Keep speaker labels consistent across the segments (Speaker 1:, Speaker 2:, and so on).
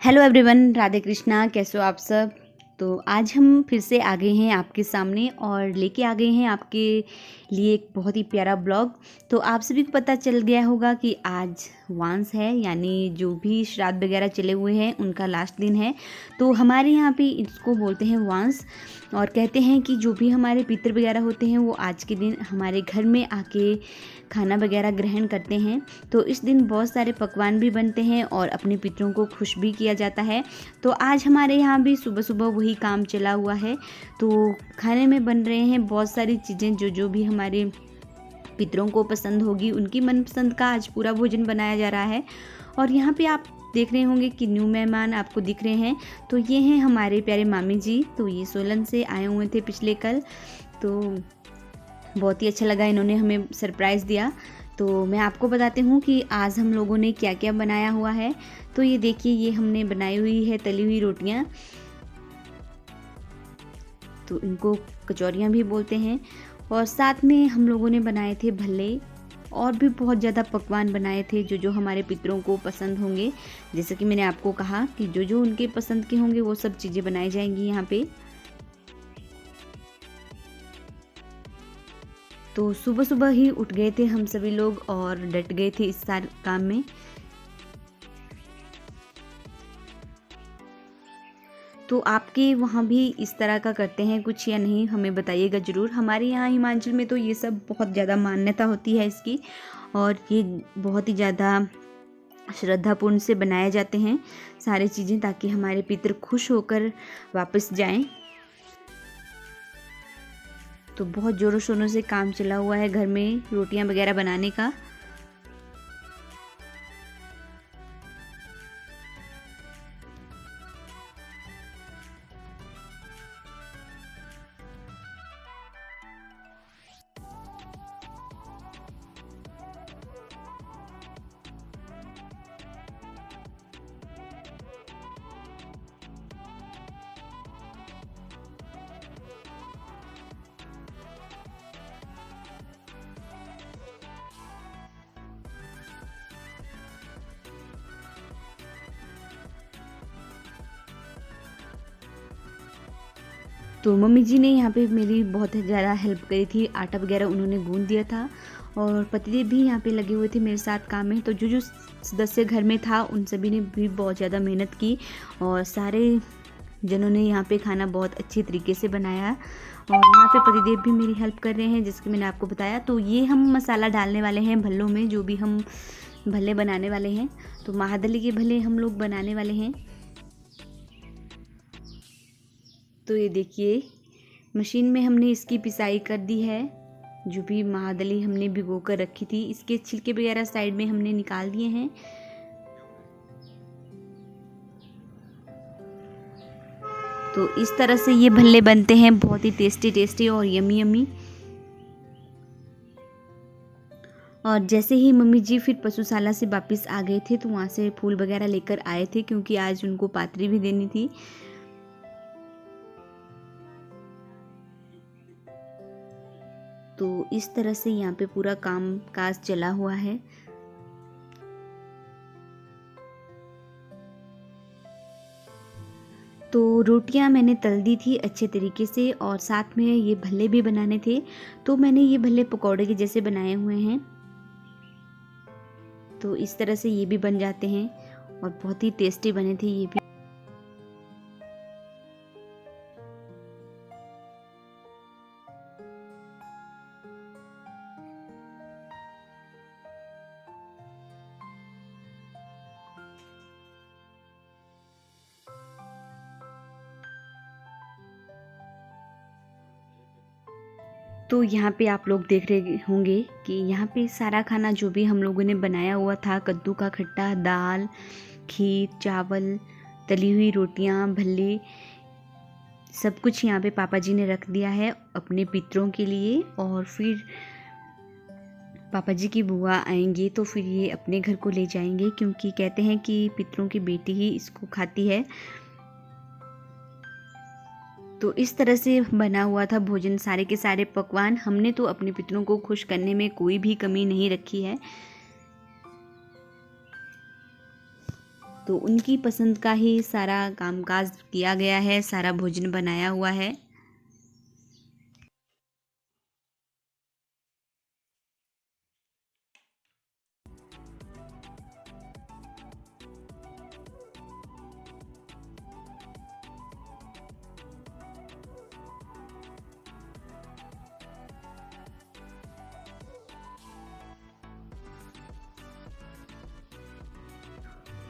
Speaker 1: Hello everyone, Radhe Krishna. कैसे हो आप सब। तो आज हम फिर से आ गए हैं आपके सामने और लेके आ गए हैं आपके लिए एक बहुत ही प्यारा ब्लॉग। तो आप सभी को पता चल गया होगा कि आज वांस है, यानी जो भी श्राद्ध वगैरह चले हुए हैं उनका लास्ट दिन है। तो हमारे यहाँ पे इसको बोलते हैं वांस और कहते हैं कि जो भी हमारे पितर वगैरह होते हैं वो आज के दिन हमारे घर में आके खाना वगैरह ग्रहण करते हैं। तो इस दिन बहुत सारे पकवान भी बनते हैं और अपने पितरों को खुश भी किया जाता है। तो आज हमारे यहाँ भी सुबह सुबह वही काम चला हुआ है। तो खाने में बन रहे हैं बहुत सारी चीज़ें जो भी हमारे पितरों को पसंद होगी, उनकी मनपसंद का आज पूरा भोजन बनाया जा रहा है। और यहाँ पे आप देख रहे होंगे कि न्यू मेहमान आपको दिख रहे हैं। तो ये हैं हमारे प्यारे मामी जी। तो ये सोलन से आए हुए थे पिछले कल। तो बहुत ही अच्छा लगा, इन्होंने हमें सरप्राइज़ दिया। तो मैं आपको बताती हूँ कि आज हम लोगों ने क्या क्या बनाया हुआ है। तो ये देखिए, ये हमने बनाई हुई है तली हुई रोटियाँ। तो इनको कचौरियाँ भी बोलते हैं। और साथ में हम लोगों ने बनाए थे भल्ले और भी बहुत ज़्यादा पकवान बनाए थे जो हमारे पितरों को पसंद होंगे। जैसे कि मैंने आपको कहा कि जो उनके पसंद के होंगे वो सब चीज़ें बनाई जाएंगी यहाँ पे। तो सुबह सुबह ही उठ गए थे हम सभी लोग और डट गए थे इस सारे काम में। तो आपके वहाँ भी इस तरह का करते हैं कुछ या नहीं, हमें बताइएगा ज़रूर। हमारे यहाँ हिमाचल में तो ये सब बहुत ज़्यादा मान्यता होती है इसकी, और ये बहुत ही ज़्यादा श्रद्धापूर्ण से बनाए जाते हैं सारी चीज़ें, ताकि हमारे पितर खुश होकर वापस जाएं। तो बहुत ज़ोरों शोरों से काम चला हुआ है घर में रोटियां वगैरह बनाने का। तो मम्मी जी ने यहाँ पे मेरी बहुत ज़्यादा हेल्प करी थी। आटा वगैरह उन्होंने गूंद दिया था और पतिदेव भी यहाँ पे लगे हुए थे मेरे साथ काम में। तो जो सदस्य घर में था उन सभी ने भी बहुत ज़्यादा मेहनत की और सारे जनों ने यहाँ पे खाना बहुत अच्छी तरीके से बनाया। और यहाँ पे पतिदेव भी मेरी हेल्प कर रहे हैं, जिसकी मैंने आपको बताया। तो ये हम मसाला डालने वाले हैं भल्लों में, जो भी हम भल्ले बनाने वाले हैं। तो महादली के भल्ले हम लोग बनाने वाले हैं। तो ये देखिए, मशीन में हमने इसकी पिसाई कर दी है। जो भी महादली हमने भिगो कर रखी थी, इसके छिलके वगैरह साइड में हमने निकाल दिए हैं। तो इस तरह से ये भल्ले बनते हैं, बहुत ही टेस्टी और यमी यमी। और जैसे ही मम्मी जी फिर पशुशाला से वापस आ गए थे तो वहाँ से फूल वगैरह लेकर आए थे, क्योंकि आज उनको पातरी भी देनी थी। तो इस तरह से यहाँ पे पूरा काम काज चला हुआ है। तो रोटियां मैंने तल दी थी अच्छे तरीके से और साथ में ये भल्ले भी बनाने थे। तो मैंने ये भल्ले पकौड़े के जैसे बनाए हुए हैं। तो इस तरह से ये भी बन जाते हैं और बहुत ही टेस्टी बने थे ये भी। तो यहाँ पे आप लोग देख रहे होंगे कि यहाँ पे सारा खाना जो भी हम लोगों ने बनाया हुआ था, कद्दू का खट्टा, दाल, खीर, चावल, तली हुई रोटियाँ, भल्ले, सब कुछ यहाँ पे पापा जी ने रख दिया है अपने पितरों के लिए। और फिर पापा जी की बुआ आएंगी तो फिर ये अपने घर को ले जाएंगे, क्योंकि कहते हैं कि पितरों की बेटी ही इसको खाती है। तो इस तरह से बना हुआ था भोजन, सारे के सारे पकवान। हमने तो अपने पितरों को खुश करने में कोई भी कमी नहीं रखी है। तो उनकी पसंद का ही सारा कामकाज किया गया है, सारा भोजन बनाया हुआ है।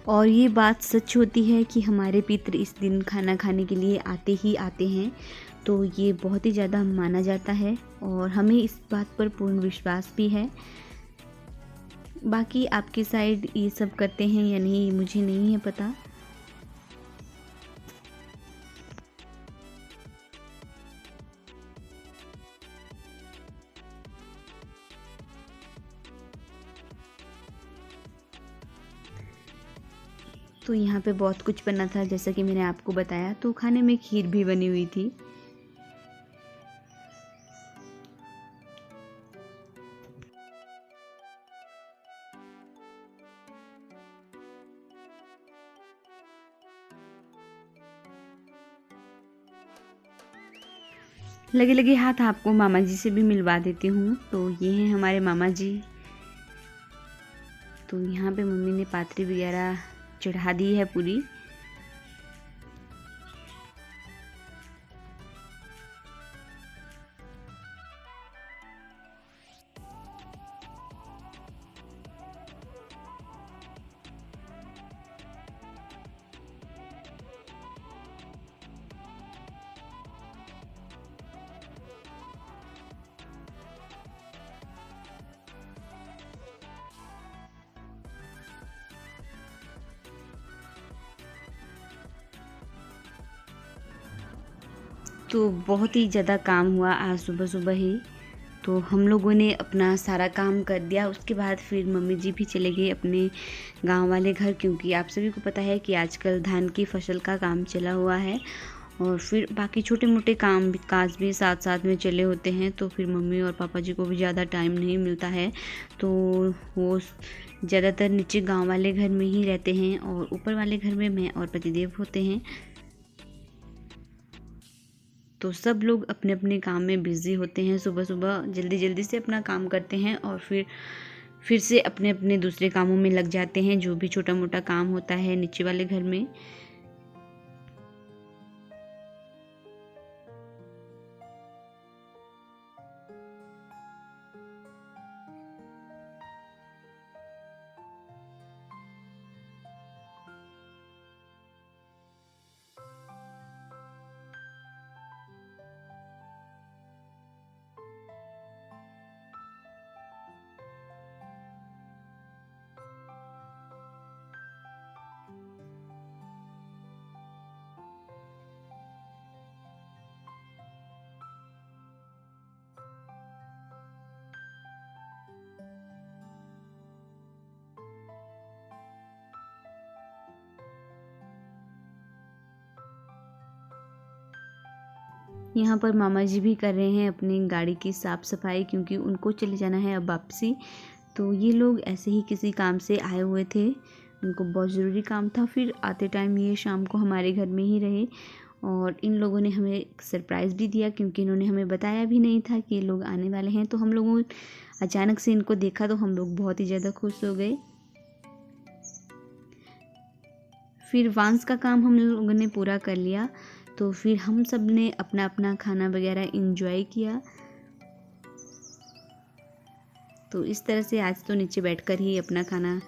Speaker 1: और ये बात सच होती है कि हमारे पितृ इस दिन खाना खाने के लिए आते ही आते हैं, तो ये बहुत ही ज़्यादा माना जाता है और हमें इस बात पर पूर्ण विश्वास भी है। बाकी आपके साइड ये सब करते हैं या नहीं मुझे नहीं है पता। तो यहाँ पे बहुत कुछ बना था जैसा कि मैंने आपको बताया। तो खाने में खीर भी बनी हुई थी। लगे लगे हाथ आपको मामा जी से भी मिलवा देती हूँ। तो ये हैं हमारे मामा जी। तो यहाँ पे मम्मी ने पातरी वगैरह चढ़ा दी है पूरी। तो बहुत ही ज़्यादा काम हुआ आज सुबह सुबह ही। तो हम लोगों ने अपना सारा काम कर दिया। उसके बाद फिर मम्मी जी भी चले गए अपने गांव वाले घर, क्योंकि आप सभी को पता है कि आजकल धान की फसल का काम चला हुआ है और फिर बाकी छोटे मोटे काम काज भी साथ साथ में चले होते हैं। तो फिर मम्मी और पापा जी को भी ज़्यादा टाइम नहीं मिलता है, तो वो ज़्यादातर नीचे गाँव वाले घर में ही रहते हैं और ऊपर वाले घर में मैं और पतिदेव होते हैं। तो सब लोग अपने अपने काम में बिज़ी होते हैं। सुबह सुबह जल्दी जल्दी से अपना काम करते हैं और फिर से अपने अपने दूसरे कामों में लग जाते हैं, जो भी छोटा मोटा काम होता है नीचे वाले घर में। यहाँ पर मामा जी भी कर रहे हैं अपनी गाड़ी की साफ़ सफाई, क्योंकि उनको चले जाना है अब वापसी। तो ये लोग ऐसे ही किसी काम से आए हुए थे, उनको बहुत ज़रूरी काम था। फिर आते टाइम ये शाम को हमारे घर में ही रहे और इन लोगों ने हमें एक सरप्राइज़ भी दिया, क्योंकि इन्होंने हमें बताया भी नहीं था कि ये लोग आने वाले हैं। तो हम लोगों अचानक से इनको देखा तो हम लोग बहुत ही ज़्यादा खुश हो गए। फिर वांस का काम हम लोगों ने पूरा कर लिया, तो फिर हम सब ने अपना अपना खाना वगैरह इंजॉय किया। तो इस तरह से आज तो नीचे बैठकर ही अपना खाना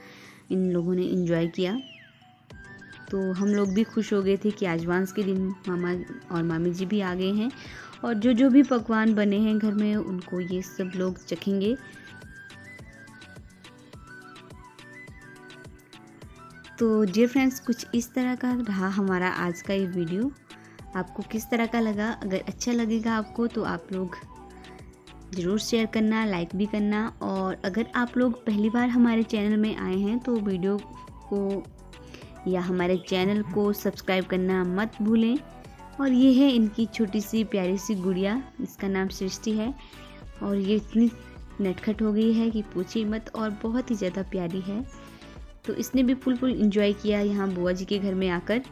Speaker 1: इन लोगों ने इंजॉय किया। तो हम लोग भी खुश हो गए थे कि आज वांस के दिन मामा और मामी जी भी आ गए हैं और जो जो भी पकवान बने हैं घर में उनको ये सब लोग चखेंगे। तो डियर फ्रेंड्स, कुछ इस तरह का रहा हमारा आज का ये वीडियो। आपको किस तरह का लगा? अगर अच्छा लगेगा आपको तो आप लोग ज़रूर शेयर करना, लाइक भी करना। और अगर आप लोग पहली बार हमारे चैनल में आए हैं तो वीडियो को या हमारे चैनल को सब्सक्राइब करना मत भूलें। और ये है इनकी छोटी सी प्यारी सी गुड़िया, इसका नाम सृष्टि है और ये इतनी नटखट हो गई है कि पूछिए मत, और बहुत ही ज़्यादा प्यारी है। तो इसने भी फुल इंजॉय किया यहाँ बुआ जी के घर में आकर।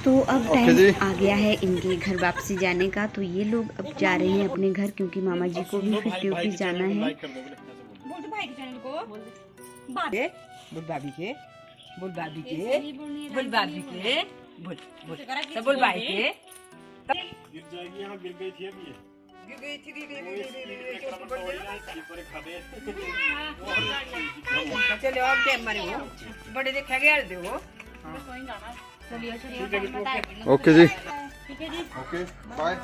Speaker 1: तो अब टाइम आ गया है इनके घर वापसी जाने का। तो ये लोग अब जा रहे हैं अपने घर, क्योंकि मामा जी को भी फिर ड्यूटी जाना है।
Speaker 2: बोल भाभी के, बोल भाभी के, बोल भाभी के, बोल भाभी के, बोल बोल भाई के।
Speaker 3: गिर जाएगी, यहाँ गिर गई थी अभी ये।
Speaker 2: गिर गई थी, चलो अब टाइम मारे हो बड़े देखा गया दे हो।
Speaker 4: ओके जी,
Speaker 3: ठीक है जी,
Speaker 4: okay bye.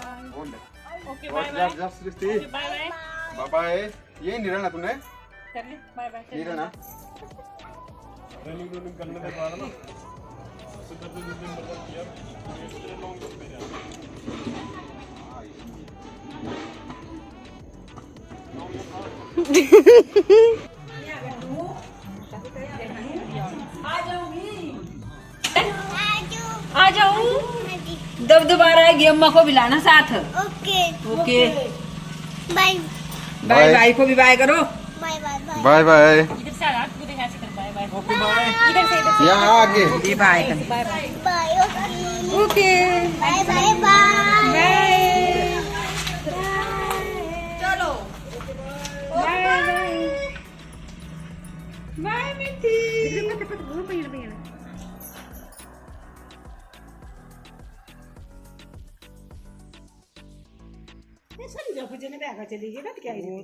Speaker 3: Okay bye bye bye bye
Speaker 4: bye bye. ये नहीं रहना तूने,
Speaker 3: कर ले, बाय बाय
Speaker 4: नहीं रहना।
Speaker 3: रनिंग करने के बाद ना सुबह से दिन मतलब किया ये लॉन्ग पे जा।
Speaker 2: आ जाऊं दब दोबारा आएगी, अम्मा को भी लाना साथ।
Speaker 5: Okay
Speaker 2: okay
Speaker 5: bye
Speaker 2: bye bye को भी बाय करो।
Speaker 5: Bye bye bye
Speaker 4: bye bye.
Speaker 3: इधर से आ, तू देख ऐसे कर, बाय बाय।
Speaker 4: Okay bye.
Speaker 3: इधर से
Speaker 4: यहाँ आगे
Speaker 2: ये बाय कर।
Speaker 3: Bye bye
Speaker 5: bye
Speaker 2: okay
Speaker 5: bye bye bye
Speaker 2: चलो बाय बाय बाय मिठी।